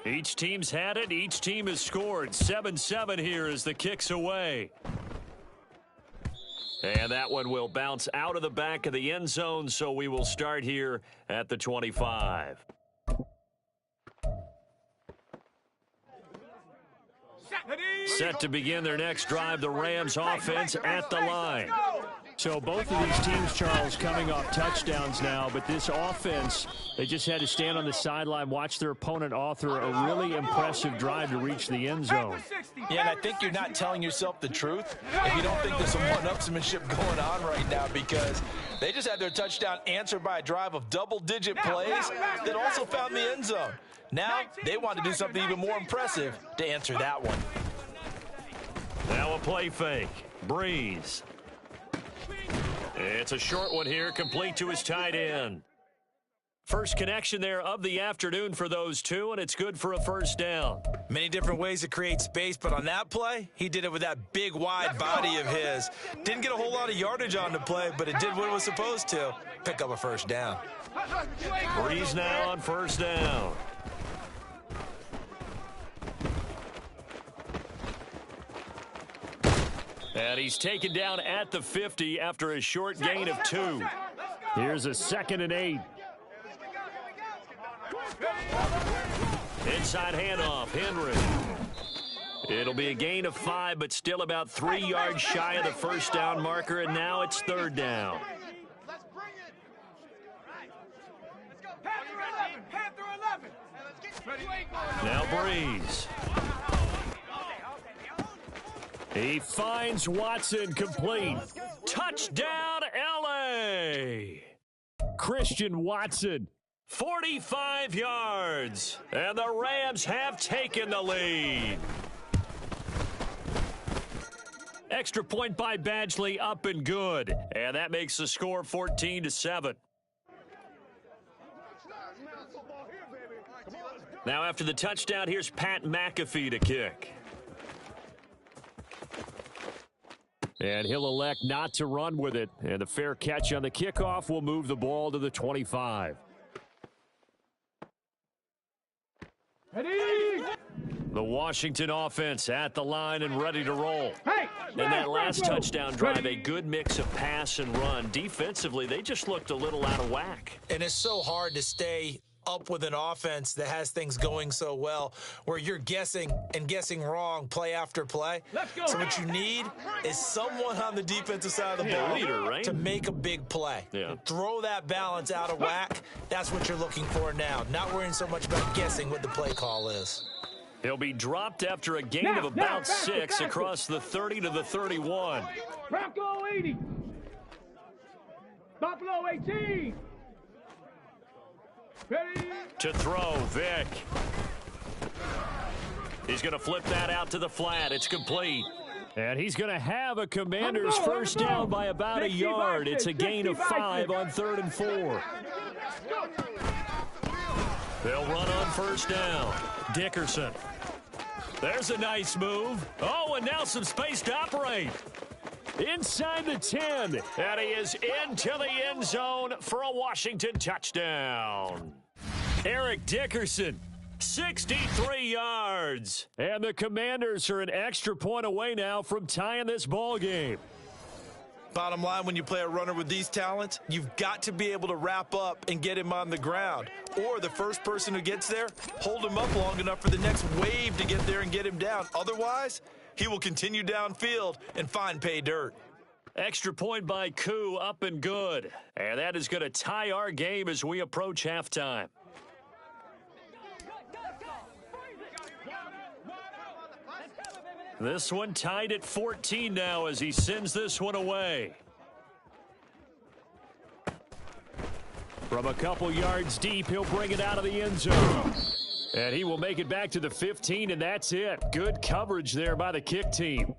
Each team's had it. Each team has scored. 7-7 here as the kick's away. And that one will bounce out of the back of the end zone, so we will start here at the 25. Set to begin their next drive, the Rams offense at the line. So both of these teams, Charles, coming off touchdowns now, but this offense, they just had to stand on the sideline, watch their opponent author a really impressive drive to reach the end zone. Yeah, and I think you're not telling yourself the truth if you don't think there's some one-upsmanship going on right now, because they just had their touchdown answered by a drive of double-digit plays that also found the end zone. Now they want to do something even more impressive to answer that one. Now a play fake. Breeze. It's a short one here, complete to his tight end. First connection there of the afternoon for those two, and it's good for a first down. Many different ways to create space, but on that play, he did it with that big, wide body of his. Didn't get a whole lot of yardage on the play, but it did what it was supposed to. Pick up a first down. Breeze now on first down. And he's taken down at the 50 after a short gain of 2. Here's a 2nd and 8. Inside handoff, Henry. It'll be a gain of 5, but still about 3 yards shy of the first down marker, and now it's 3rd down. Now Breeze. He finds Watson complete. Touchdown, L.A. Christian Watson. 45 yards, and the Rams have taken the lead. Extra point by Badgley, up and good, and that makes the score 14-7. Now after the touchdown, here's Pat McAfee to kick. And he'll elect not to run with it, and the fair catch on the kickoff will move the ball to the 25. The Washington offense at the line and ready to roll. In that last touchdown drive, a good mix of pass and run. Defensively, they just looked a little out of whack. And it's so hard to stay up with an offense that has things going so well, where you're guessing and guessing wrong play after play. So what you need is someone on the defensive side of the ball leader, right? to make a big play. Yeah. Throw that balance out of whack. That's what you're looking for now. Not worrying so much about guessing what the play call is. He'll be dropped after a gain of about 6 across the 30 to the 31. Bronco 80. Buffalo 18. Ready? To throw, Vic. He's going to flip that out to the flat. It's complete. And he's going to have a Commander's first down by about a yard. It's a gain of 5 on 3rd and 4. They'll run on first down. Dickerson. There's a nice move. Oh, and now some space to operate. Inside the 10. And he is into the end zone for a Washington touchdown. Eric Dickerson, 63 yards. And the Commanders are an extra point away now from tying this ball game. Bottom line, when you play a runner with these talents, you've got to be able to wrap up and get him on the ground. Or the first person who gets there, hold him up long enough for the next wave to get there and get him down. Otherwise, he will continue downfield and find pay dirt. Extra point by Koo, up and good. And that is going to tie our game as we approach halftime. This one tied at 14 now as he sends this one away. From a couple yards deep, he'll bring it out of the end zone. And he will make it back to the 15, and that's it. Good coverage there by the kick team.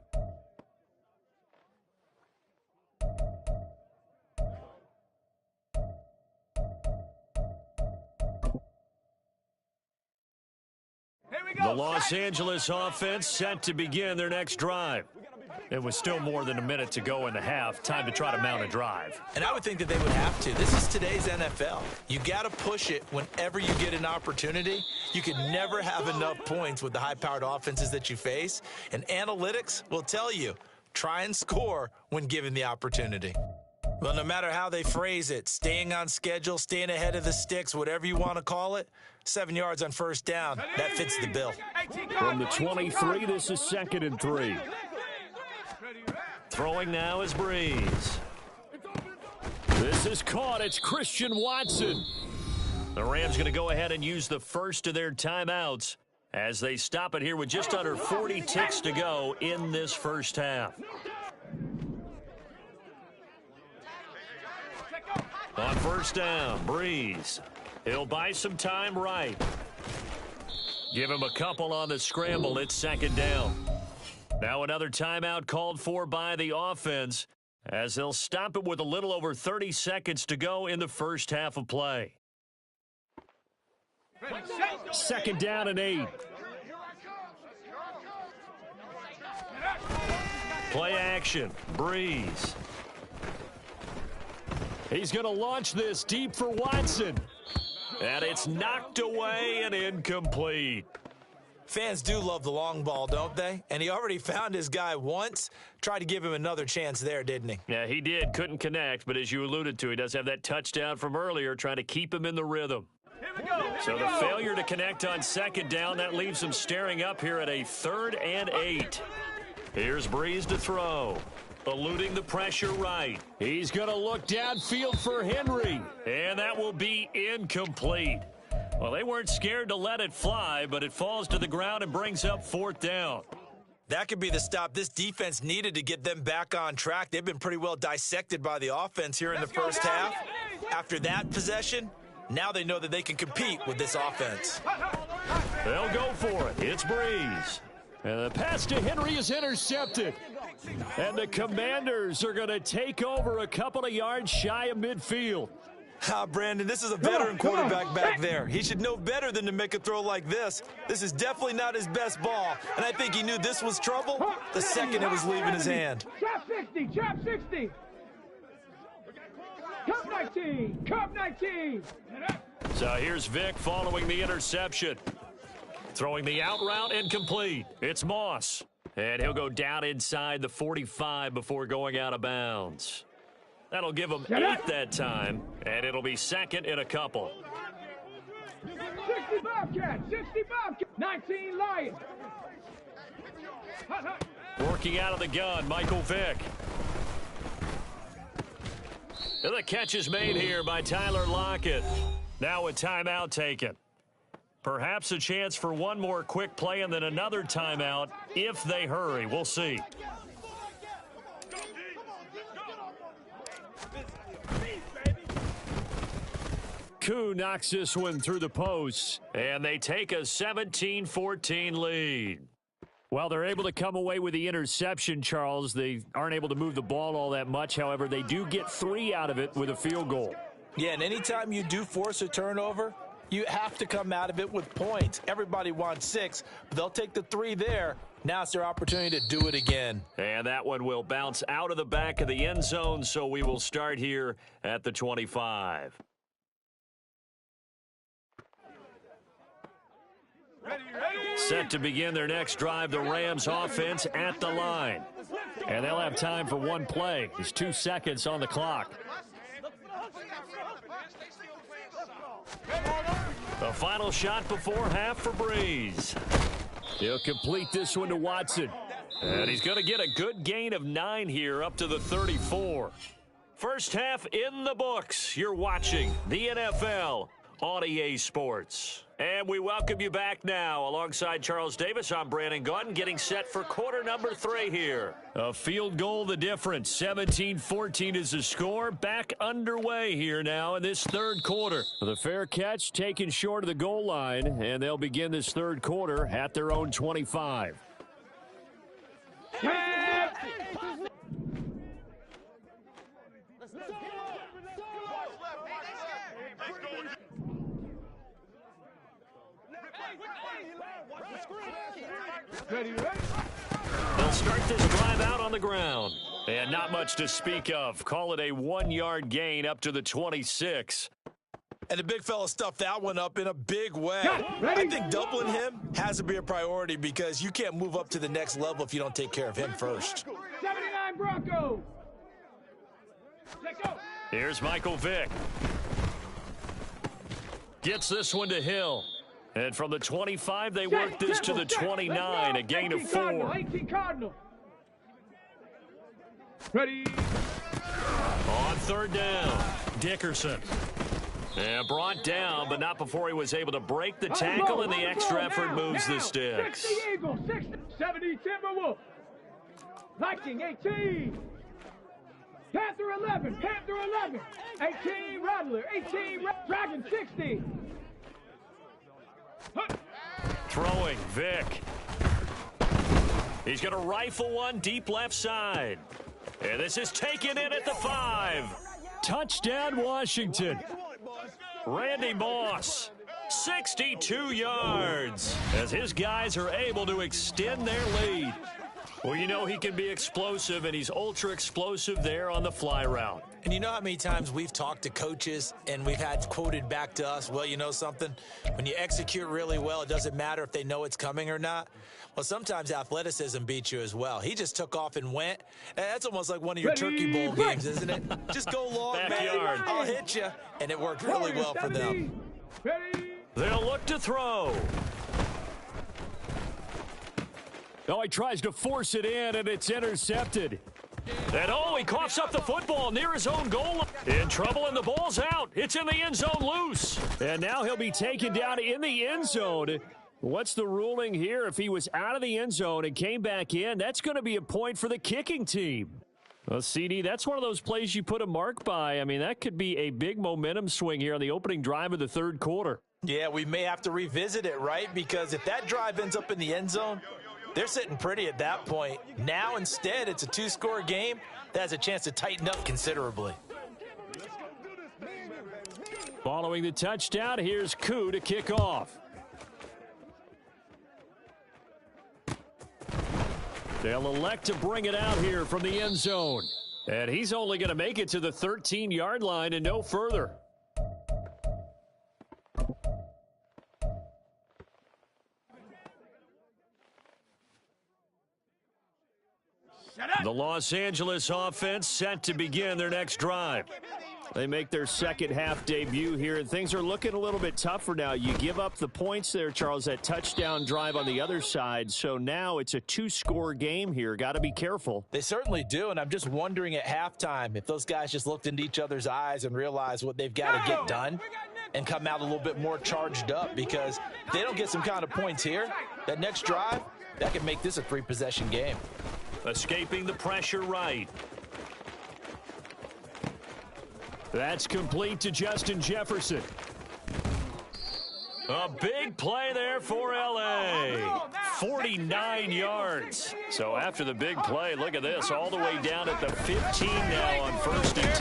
The Los Angeles offense set to begin their next drive. It was still more than a minute to go in the half. Time to try to mount a drive. And I would think that they would have to. This is today's NFL. You got to push it whenever you get an opportunity. You can never have enough points with the high-powered offenses that you face. And analytics will tell you, try and score when given the opportunity. Well, no matter how they phrase it, staying on schedule, staying ahead of the sticks, whatever you want to call it, 7 yards on first down, that fits the bill. From the 23, this is 2nd and 3. Throwing now is Breeze. This is caught. It's Christian Watson. The Rams going to go ahead and use the first of their timeouts as they stop it here with just under 40 ticks to go in this first half. On first down, Breeze. He'll buy some time right. Give him a couple on the scramble. It's 2nd down. Now another timeout called for by the offense as they'll stop it with a little over 30 seconds to go in the first half of play. 2nd down and 8. Play action. Breeze. He's going to launch this deep for Watson. And it's knocked away and incomplete. Fans do love the long ball, don't they? And he already found his guy once. Tried to give him another chance there, didn't he? Yeah, he did. Couldn't connect, but as you alluded to, he does have that touchdown from earlier, trying to keep him in the rhythm. So the failure to connect on 2nd down, that leaves him staring up here at a 3rd and 8. Here's Breeze to throw. Eluding the pressure right. He's going to look downfield for Henry. And that will be incomplete. Well, they weren't scared to let it fly, but it falls to the ground and brings up 4th down. That could be the stop this defense needed to get them back on track. They've been pretty well dissected by the offense here in the first half. After that possession, now they know that they can compete with this offense. They'll go for it. It's Breeze. And the pass to Henry is intercepted. And the Commanders are going to take over a couple of yards shy of midfield. Brandon, this is a veteran quarterback back there. He should know better than to make a throw like this. This is definitely not his best ball, and I think he knew this was trouble the second it was leaving his hand. Trap 60, trap 60. Cup 19, cup 19. So here's Vic following the interception. Throwing the out route incomplete. It's Moss. And he'll go down inside the 45 before going out of bounds. That'll give him 8 that time, and it'll be 2nd and a couple. 60 Bobcat, 60 Bobcat, 19 Lions. Working out of the gun, Michael Vick. And the catch is made here by Tyler Lockett. Now a timeout taken. Perhaps a chance for one more quick play and then another timeout if they hurry. We'll see. Koo knocks this one through the posts. And they take a 17-14 lead. Well, they're able to come away with the interception, Charles. They aren't able to move the ball all that much. However, they do get 3 out of it with a field goal. Yeah, and anytime you do force a turnover, you have to come out of it with points. Everybody wants 6, but they'll take the 3 there. Now it's their opportunity to do it again. And that one will bounce out of the back of the end zone, so we will start here at the 25. Set to begin their next drive, the Rams offense at the line. And they'll have time for one play. There's 2 seconds on the clock. The final shot before half for Breeze. He'll complete this one to Watson. And he's going to get a good gain of 9 here up to the 34. First half in the books. You're watching the NFL on EA Sports. And we welcome you back now. Alongside Charles Davis, I'm Brandon Gaudin, getting set for quarter number 3 here. A field goal the difference. 17-14 is the score. Back underway here now in this third quarter. The fair catch taken short of the goal line, and they'll begin this third quarter at their own 25. Ready, ready. They'll start this drive out on the ground. And not much to speak of. Call it a 1-yard gain up to the 26. And the big fella stuffed that one up in a big way. Ready? I think doubling him has to be a priority because you can't move up to the next level if you don't take care of him first. 79 Broncos. Let's go. Here's Michael Vick. Gets this one to Hill. And from the 25, they work this to the 29, a gain of 4. 18 Cardinal. Ready. On third down, Dickerson. And brought down, but not before he was able to break the tackle, and the extra effort moves the sticks. 60 Eagles, 60, 70 Timberwolves. Viking 18. Panther 11, Panther 11. 18 Rattler, 18 Dragon 60. Throwing, Vick. He's going to rifle one deep left side. And this is taken in at the 5. Touchdown, Washington. Randy Moss, 62 yards, as his guys are able to extend their lead. Well, you know he can be explosive, and he's ultra explosive there on the fly route. And you know how many times we've talked to coaches and we've had quoted back to us, well, you know something? When you execute really well, it doesn't matter if they know it's coming or not. Well, sometimes athleticism beats you as well. He just took off and went. And that's almost like one of your Turkey Bowl games, isn't it? Just go long, Backyard. man. I'll hit you. And it worked really well for them. Ready. They'll look to throw. Oh, he tries to force it in, and it's intercepted. And oh, he coughs up the football near his own goal. In trouble, and the ball's out. It's in the end zone loose. And now he'll be taken down in the end zone. What's the ruling here? If he was out of the end zone and came back in, that's going to be a point for the kicking team. Well, CD, that's one of those plays you put a mark by. I mean, that could be a big momentum swing here on the opening drive of the third quarter. Yeah, we may have to revisit it, right? Because if that drive ends up in the end zone, they're sitting pretty at that point. Now, instead, it's a 2-score game that has a chance to tighten up considerably. Following the touchdown, here's Koo to kick off. They'll elect to bring it out here from the end zone. And he's only going to make it to the 13-yard line and no further. The Los Angeles offense set to begin their next drive. They make their second half debut here, and things are looking a little bit tougher now. You give up the points there, Charles, that touchdown drive on the other side. So now it's a 2-score game here. Got to be careful. They certainly do, and I'm just wondering at halftime if those guys just looked into each other's eyes and realized what they've got to get done and come out a little bit more charged up, because if they don't get some kind of points here, that next drive, that could make this a 3-possession game. Escaping the pressure right. That's complete to Justin Jefferson. A big play there for L.A. 49 yards. So after the big play, look at this, all the way down at the 15 now on 1st and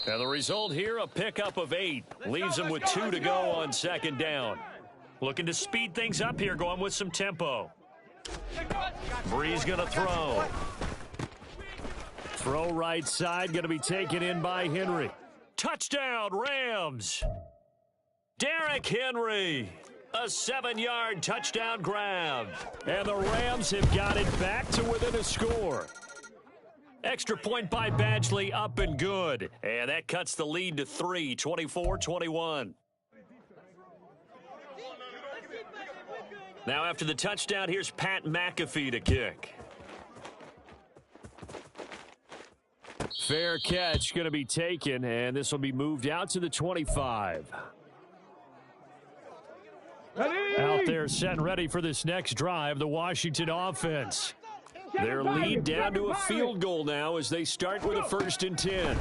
10. And the result here, a pickup of 8. Leaves them with 2 to go on 2nd down. Looking to speed things up here, going with some tempo. Bree's going to throw. Throw right side, going to be taken in by Henry. Touchdown, Rams. Derrick Henry. A 7-yard touchdown grab. And the Rams have got it back to within a score. Extra point by Badgley, up and good. And that cuts the lead to 3, 24-21. Now after the touchdown, here's Pat McAfee to kick. Fair catch going to be taken, and this will be moved out to the 25. Ready. Out there set and ready for this next drive, the Washington offense. Their lead down to a field goal now as they start with a 1st and 10.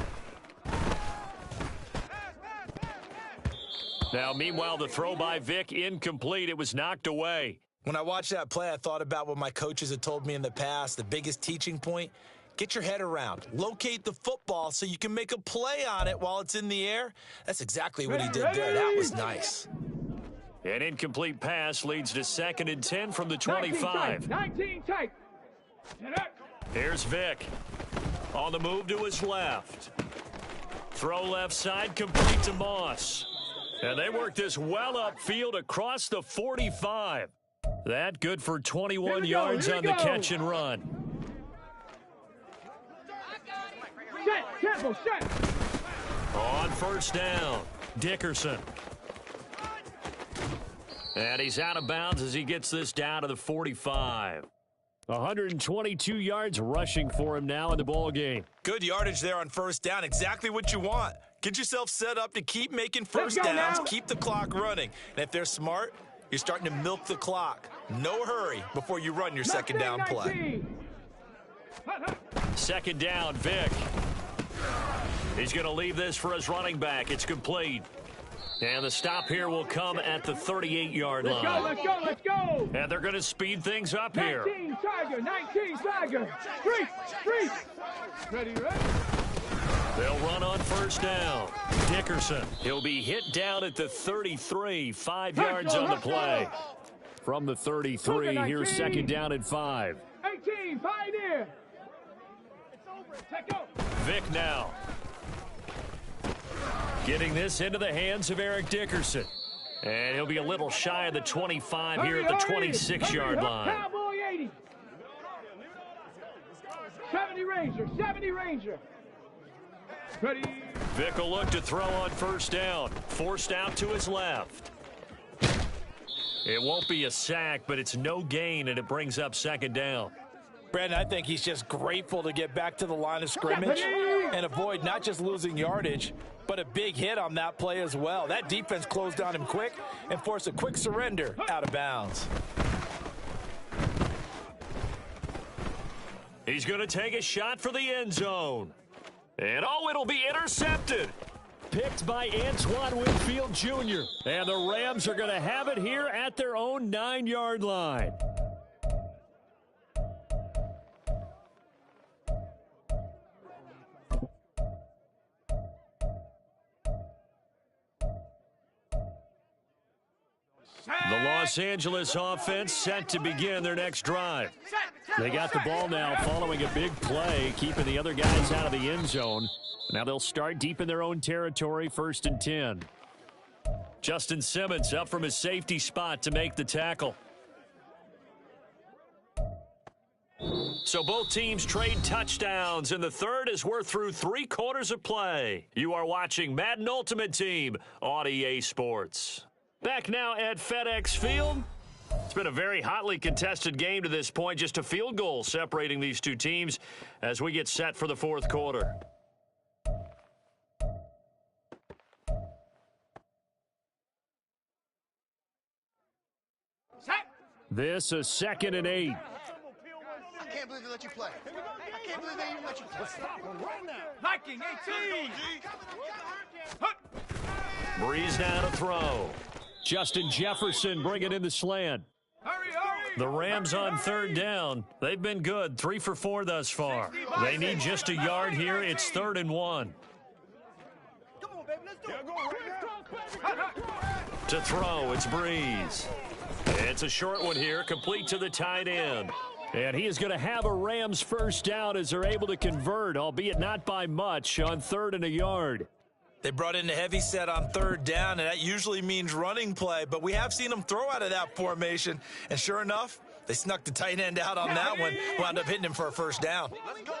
Now, meanwhile, the throw by Vick incomplete. It was knocked away. When I watched that play, I thought about what my coaches had told me in the past. The biggest teaching point, get your head around. Locate the football so you can make a play on it while it's in the air. That's exactly what he did there. That was nice. An incomplete pass leads to 2nd and 10 from the 25. 19 tight. Here's Vick. On the move to his left. Throw left side, complete to Moss. And they work this well upfield across the 45. That good for 21 yards on the catch and run. Set, tempo, set. On first down, Dickerson. And he's out of bounds as he gets this down to the 45. 122 yards rushing for him now in the ball game. Good yardage there on first down. Exactly what you want. Get yourself set up to keep making first downs, keep the clock running. And if they're smart, you're starting to milk the clock. No hurry before you run your second down play. Second down, Vick. He's going to leave this for his running back. It's complete. And the stop here will come at the 38-yard line. Let's go, let's go. And they're going to speed things up here. 19 Tiger, 19 Tiger. Freeze. Ready. They'll run on first down. Dickerson, he'll be hit down at the 33, 5 yards on the play. From the 33, here's second down and 5. 18, Pioneer. Vick now. Getting this into the hands of Eric Dickerson. And he'll be a little shy of the 25 here at the 26-yard line. Cowboy 80. 70 Ranger. Ready. Vick will look to throw on first down. Forced out to his left. It won't be a sack, but it's no gain, and it brings up second down. Brandon, I think he's just grateful to get back to the line of scrimmage and avoid not just losing yardage, but a big hit on that play as well. That defense closed on him quick and forced a quick surrender out of bounds. He's going to take a shot for the end zone. And, it'll be intercepted. Picked by Antoine Winfield Jr. And the Rams are going to have it here at their own 9-yard line. The Los Angeles offense set to begin their next drive. They got the ball now following a big play, keeping the other guys out of the end zone. Now they'll start deep in their own territory, 1st and 10. Justin Simmons up from his safety spot to make the tackle. So both teams trade touchdowns in the third as we're through 3 quarters of play. You are watching Madden Ultimate Team on EA Sports. Back now at FedEx Field. It's been a very hotly contested game to this point. Just a field goal separating these two teams as we get set for the 4th quarter. This is 2nd and 8. I can't believe they let you play. I can't believe they even let you play. Stop him right now. Viking 18. Breeze now to throw. Justin Jefferson bringing in the slant. The Rams on 3rd down. They've been good, 3 for 4 thus far. They need just a yard here. It's 3rd and 1. Come on, baby, let's do it. To throw, it's Breeze. It's a short one here, complete to the tight end. And he is going to have a Rams first down as they're able to convert, albeit not by much, on 3rd and a yard. They brought in the heavy set on 3rd down, and that usually means running play, but we have seen them throw out of that formation, and sure enough, they snuck the tight end out on that one, wound up hitting him for a first down. Let's go,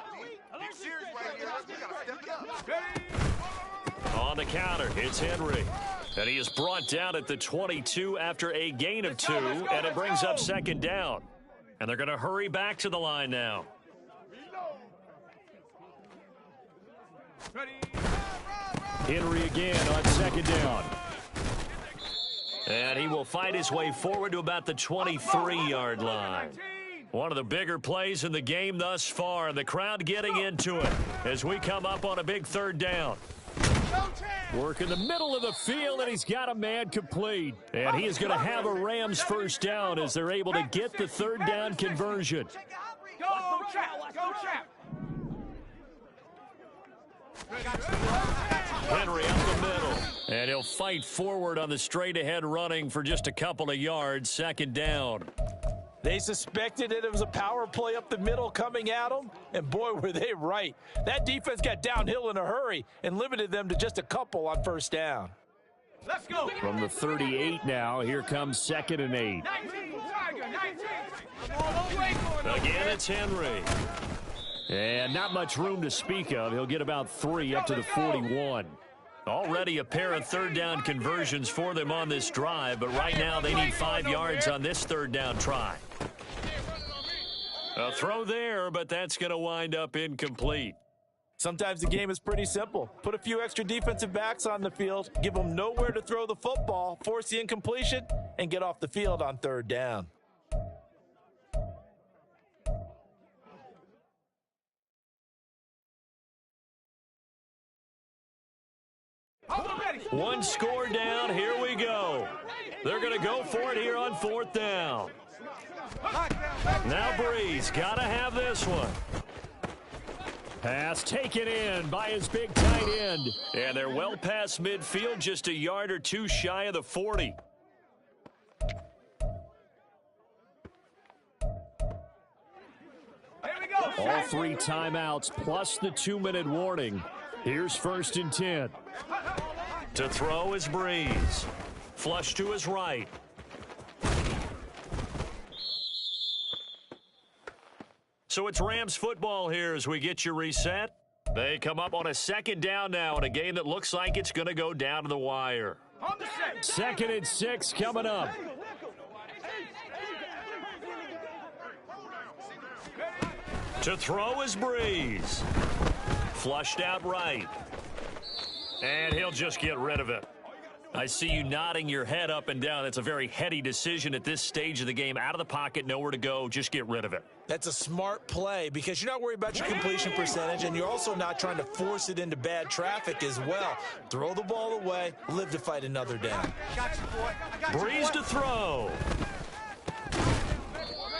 Be serious right here. We gotta step it up. On the counter, it's Henry. And he is brought down at the 22 after a gain of 2, and it brings up 2nd down. And they're going to hurry back to the line now. Henry again on 2nd down. And he will fight his way forward to about the 23-yard line. One of the bigger plays in the game thus far. The crowd getting into it as we come up on a big 3rd down. Work in the middle of the field, and he's got a man complete. And he is going to have a Rams first down as they're able to get the 3rd down conversion. Go, trap. Henry up the middle. And he'll fight forward on the straight-ahead running for just a couple of yards, second down. They suspected it was a power play up the middle coming at them, and boy, were they right. That defense got downhill in a hurry and limited them to just a couple on first down. Let's go. From the 38 now, here comes 2nd and 8. 19, Tiger, 19. Again, it's Henry. And not much room to speak of. He'll get about 3 up to the 41. Already a pair of third down conversions for them on this drive, but right now they need 5 yards on this third down try. A throw there, but that's going to wind up incomplete. Sometimes the game is pretty simple. Put a few extra defensive backs on the field, give them nowhere to throw the football, force the incompletion, and get off the field on third down. One score down, here we go. They're going to go for it here on 4th down. Now Breeze, got to have this one. Pass taken in by his big tight end. And they're well past midfield, just a yard or two shy of the 40. All 3 timeouts plus the 2-minute warning. Here's 1st and 10. To throw is Breeze. Flush to his right. So it's Rams football here as we get you reset. They come up on a 2nd down now in a game that looks like it's going to go down to the wire. 2nd and 6 coming up. To throw is Breeze. Flushed out right. And he'll just get rid of it. I see you nodding your head up and down. That's a very heady decision at this stage of the game. Out of the pocket, nowhere to go. Just get rid of it. That's a smart play because you're not worried about your completion percentage, and you're also not trying to force it into bad traffic as well. Throw the ball away, live to fight another down. Breeze to throw.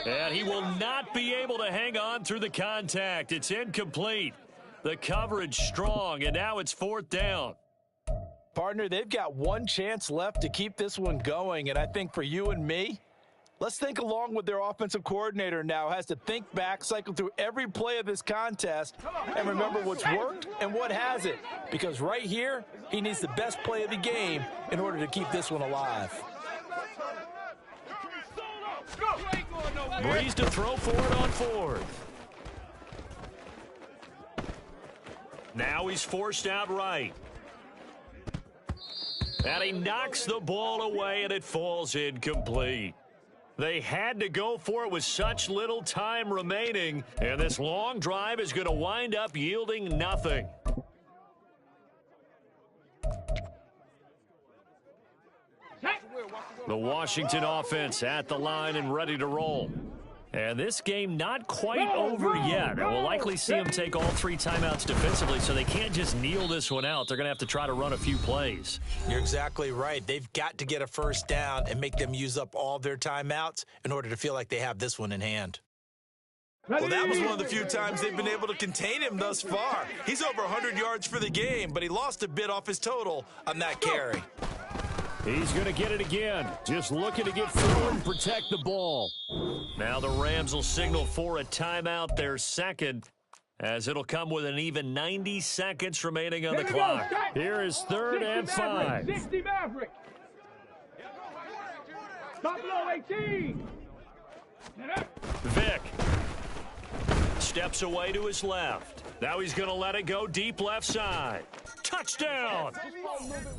And he will not be able to hang on through the contact. It's incomplete. The coverage strong, and now it's 4th down. Partner, they've got one chance left to keep this one going, and I think for you and me, let's think along with their offensive coordinator now. Has to think back, cycle through every play of this contest, and remember what's worked and what hasn't. Because right here, he needs the best play of the game in order to keep this one alive. Breeze to throw for it on 4th. Now he's forced out right. And he knocks the ball away, and it falls incomplete. They had to go for it with such little time remaining, and this long drive is going to wind up yielding nothing. The Washington offense at the line and ready to roll. And this game not quite over yet. And we'll likely see them take all 3 timeouts defensively, so they can't just kneel this one out. They're going to have to try to run a few plays. You're exactly right. They've got to get a first down and make them use up all their timeouts in order to feel like they have this one in hand. Well, that was one of the few times they've been able to contain him thus far. He's over 100 yards for the game, but he lost a bit off his total on that carry. He's going to get it again. Just looking to get through and protect the ball. Now the Rams will signal for a timeout, their second, as it'll come with an even 90 seconds remaining on the clock. Here is 3rd and 5. 60 Maverick. Stop below 18. Vic steps away to his left. Now he's going to let it go deep left side. Touchdown!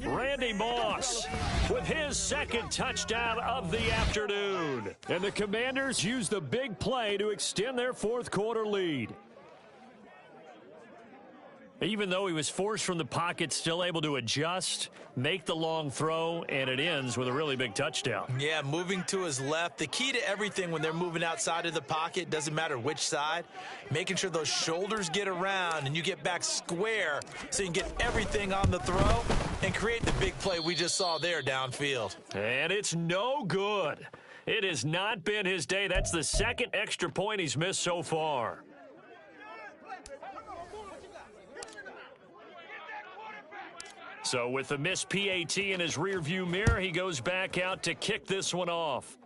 Randy Moss with his 2nd touchdown of the afternoon. And the Commanders use the big play to extend their 4th quarter lead. Even though he was forced from the pocket, still able to adjust, make the long throw, and it ends with a really big touchdown. Yeah, moving to his left. The key to everything when they're moving outside of the pocket, doesn't matter which side, making sure those shoulders get around and you get back square so you can get everything on the throw and create the big play we just saw there downfield. And it's no good. It has not been his day. That's the 2nd extra point he's missed so far. So with the missed PAT in his rearview mirror, he goes back out to kick this one off.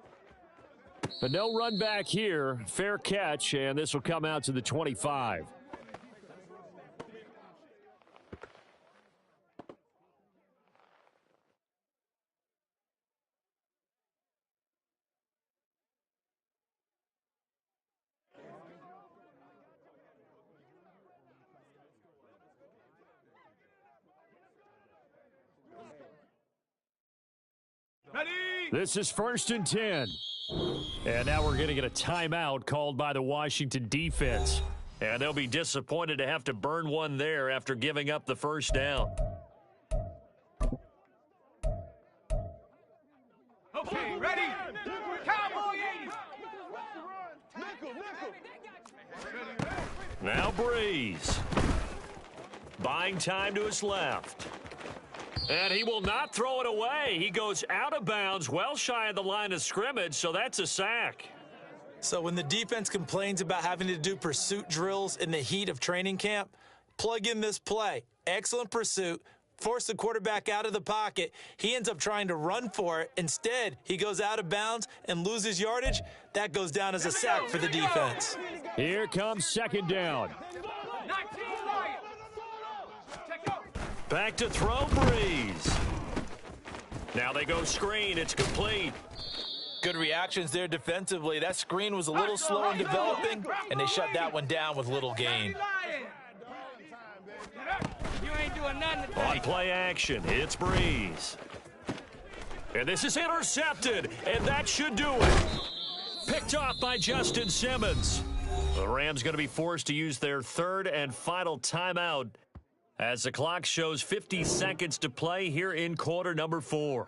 But no run back here. Fair catch, and this will come out to the 25. Ready? This is 1st and 10. And now we're going to get a timeout called by the Washington defense. And they'll be disappointed to have to burn one there after giving up the first down. Okay, ready? Cowboy 80. Now Breeze. Buying time to his left. And he will not throw it away. He goes out of bounds, well shy of the line of scrimmage, so that's a sack. So when the defense complains about having to do pursuit drills in the heat of training camp, plug in this play. Excellent pursuit. Force the quarterback out of the pocket. He ends up trying to run for it. Instead, he goes out of bounds and loses yardage. That goes down as a sack for the defense. Here comes 2nd down. 19 Lions. Check out. Back to throw, Breeze. Now they go screen. It's complete. Good reactions there defensively. That screen was a little slow in developing, and they shut that one down with little gain. You ain't doing nothing On today. play action, it's Breeze. And this is intercepted, and that should do it. Picked off by Justin Simmons. The Rams going to be forced to use their 3rd and final timeout as the clock shows 50 seconds to play here in quarter number 4.